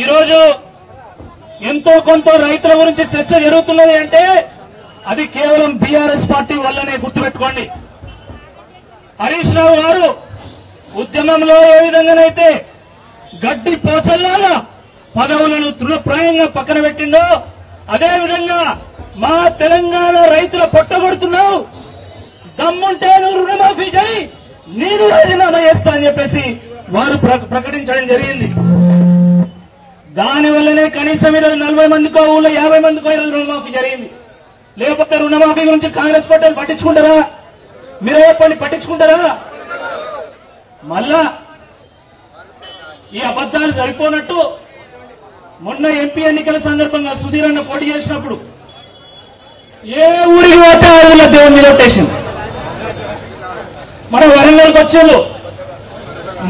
ఈరోజు ఎంతో కొంత రైతుల గురించి చర్చ జరుగుతున్నది అంటే అది కేవలం బీఆర్ఎస్ పార్టీ వల్లనే గుర్తుపెట్టుకోండి. హరీష్ రావు గారు ఉద్యమంలో ఏ విధంగానైతే గడ్డి పోచల్లాగా పదవులను తృణప్రాయంగా పక్కన పెట్టిందో అదేవిధంగా మా తెలంగాణ రైతుల పొట్టగొడుతున్నావు, దమ్ముంటే నువ్వు రుణమాఫీ చేయి, నేను రాజీనామా చేస్తా అని చెప్పేసి వారు ప్రకటించడం జరిగింది. దానివల్లనే కనీసం ఈరోజు 40 మందికో ఊళ్ళో 50 మందికో ఈరోజు రుణమాఫీ జరిగింది. లేకపోతే రుణమాఫీ గురించి కాంగ్రెస్ పార్టీలు పట్టించుకుంటారా? మీరే చెప్పండి, పట్టించుకుంటారా? మళ్ళా ఈ అబద్దాలు సరిపోనట్టు మొన్న ఎంపీ ఎన్నికల సందర్భంగా సుధీర్ అన్న పోటీ చేసినప్పుడు ఏ ఊరికి పోతే ఆ ఊళ్ళో దేవుని మీద ఒట్టేసింది. మన వరంగల్కి వచ్చేళ్ళు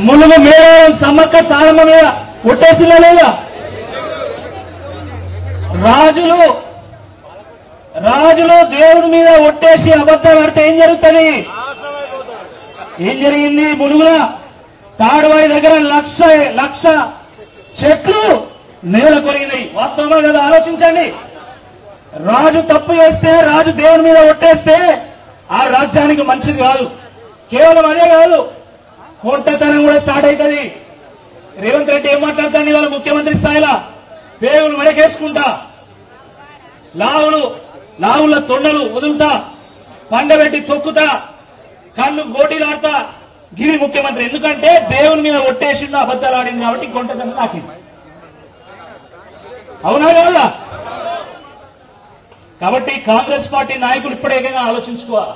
ములుగు మేడం సమ్మక్క సారమ్మ మీద ఒట్టేసిందా లేదా? రాజులు దేవుడి మీద ఒట్టేసి అబద్ధాలు ఆడితే ఏం జరుగుతుంది? ఏం జరిగింది? ములుగుల తాడువాయి దగ్గర లక్ష చెట్లు నేల కొరిగినాయి. వాస్తవమా కదా? ఆలోచించండి. రాజు తప్పు చేస్తే, రాజు దేవుడి మీద ఒట్టేస్తే ఆ రాజ్యానికి మంచిది కాదు. కేవలం అదే కాదు, కొంటతనం కూడా స్టార్ట్ అవుతుంది. రేవంత్ రెడ్డి ఏం మాట్లాడతాడు ఇవాళ ముఖ్యమంత్రి స్థాయిలో? పేగులు మడకేసుకుంటా, లావుల తొండలు వదులుతా, పండబెట్టి తొక్కుతా, కళ్ళు గోటీలాడతా, గిరి ముఖ్యమంత్రి. ఎందుకంటే దేవుని మీద ఒట్టేసిండు, అబద్దాలు ఆడింది కాబట్టి కొంటతనం నాకింది. అవునా కదా? కాబట్టి కాంగ్రెస్ పార్టీ నాయకులు ఇప్పుడే ఏదైనా ఆలోచించుకోవాలి.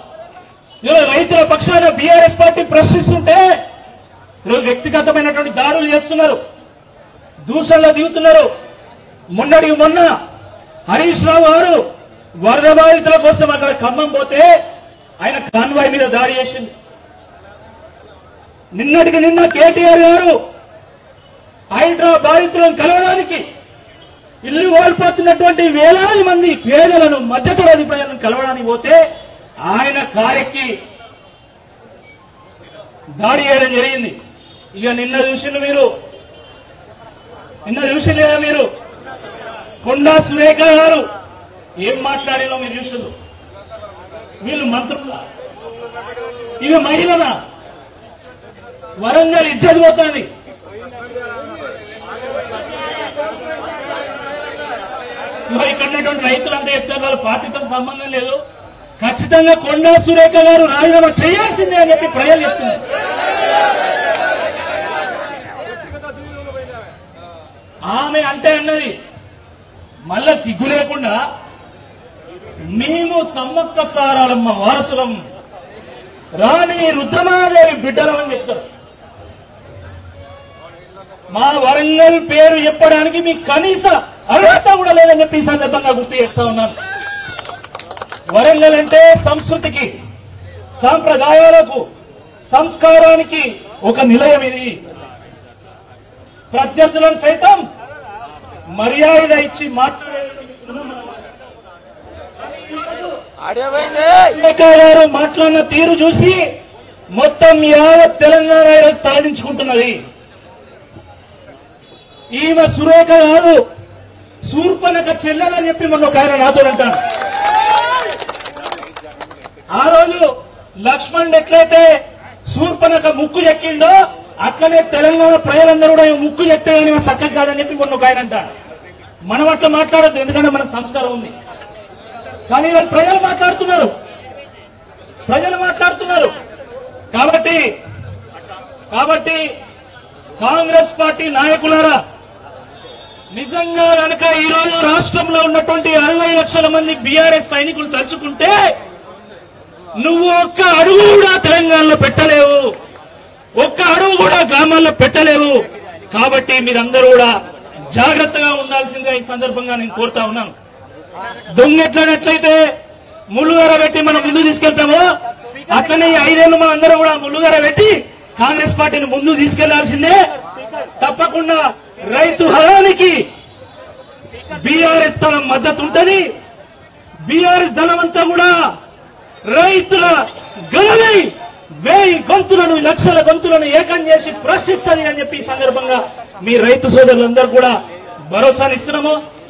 ఈరోజు రైతుల పక్షాన బీఆర్ఎస్ పార్టీ ప్రశ్నిస్తుంటే ఈరోజు వ్యక్తిగతమైనటువంటి దాడులు చేస్తున్నారు, దూషణలో దిగుతున్నారు. మొన్న హరీష్ రావు గారు వరద బాధితుల కోసం అక్కడ ఖమ్మం పోతే ఆయన కాన్వాయ్ మీద దాడి చేసింది. నిన్నటికి నిన్న కేటీఆర్ గారు హైడ్రా బాధితులను కలవడానికి ఇల్లు కోల్పోతున్నటువంటి వేలాది మంది పేదలను, మధ్యతరగతి ప్రజలను కలవడానికి పోతే ఆయన కారెక్కి దాడి చేయడం జరిగింది. ఇక నిన్న చూసిండ్రు లేదా మీరు? కొండా సురేఖ గారు ఏం మాట్లాడారో మీరు చూసిండ్రు. వీళ్ళు మంత్రులా? ఇక మహిళనా? వరంగల్ ఇజ్జత్ పోతుంది. ఇక్కడ ఉన్నటువంటి రైతులంతా చెప్తారు వాళ్ళ పార్టీతో సంబంధం లేదు, ఖచ్చితంగా కొండా సురేఖ గారు రాజీనామా చేయాల్సిందే అని చెప్పి ప్రజలు చెప్తున్నారు. ఆమె అంటే అన్నది మళ్ళా సిగ్గు లేకుండా మేము సమ్మక్క సారాలమ్మ వారసులం, రాణి రుద్రమాదేవి బిడ్డలమని చెప్తారు. మా వరంగల్ పేరు చెప్పడానికి మీకు కనీస అర్హత కూడా లేదని చెప్పి ఈ సందర్భంగా గుర్తు చేస్తా ఉన్నాను. వరంగల్ అంటే సంస్కృతికి, సాంప్రదాయాలకు, సంస్కారానికి ఒక నిలయం. ఇది ప్రత్యర్థులను సైతం మర్యాద ఇచ్చి గారు మాట్లాడిన తీరు చూసి మొత్తం యావత్ తెలంగాణ తలదించుకుంటున్నది. ఈమె సురేఖ గారు శూర్పణఖ చెల్లెలని చెప్పి మొన్న ఒక ఆయన నాతో అంటాను. ఆ రోజు లక్ష్మణ్ ఎట్లయితే శూర్పణఖ ముక్కు చెక్కిండో అట్లనే తెలంగాణ ప్రజలందరూ కూడా ముక్కు చెక్తే కానీ చక్కగా కాదని చెప్పి మొన్న ఒక ఆయన అంటాడు. మనం అట్లా మాట్లాడద్దు, ఎందుకంటే మనకు సంస్కారం ఉంది. కానీ వాళ్ళు ప్రజలు మాట్లాడుతున్నారు. కాబట్టి కాంగ్రెస్ పార్టీ నాయకులారా, నిజంగా కనుక ఈరోజు రాష్ట్రంలో ఉన్నటువంటి 60 లక్షల మంది బీఆర్ఎస్ సైనికులు తలుచుకుంటే నువ్వు ఒక్క అడుగు కూడా తెలంగాణలో పెట్టలేవు, ఒక్క అడుగు కూడా గ్రామాల్లో పెట్టలేవు. కాబట్టి మీరందరూ కూడా జాగ్రత్తగా ఉండాల్సిందిగా ఈ సందర్భంగా నేను కోరుతా ఉన్నాను. దొంగెట్లనట్లయితే ముళ్ళుగర పెట్టి మనం ముందు తీసుకెళ్తామో అట్లనే 5 ఏళ్లు మనందరం కూడా ముళ్ళుగర పెట్టి కాంగ్రెస్ పార్టీని ముందు తీసుకెళ్లాల్సిందే. తప్పకుండా రైతు హరానికి బీఆర్ఎస్ తన మద్దతు ఉంటుంది. బీఆర్ఎస్ ధనమంతా కూడా రైతుల గలమై 1000 గొంతులను, లక్షల గొంతులను ఏకం చేసి ప్రశ్నిస్తుంది అని చెప్పి ఈ సందర్భంగా మీ రైతు సోదరులందరూ కూడా భరోసానిస్తున్నాము.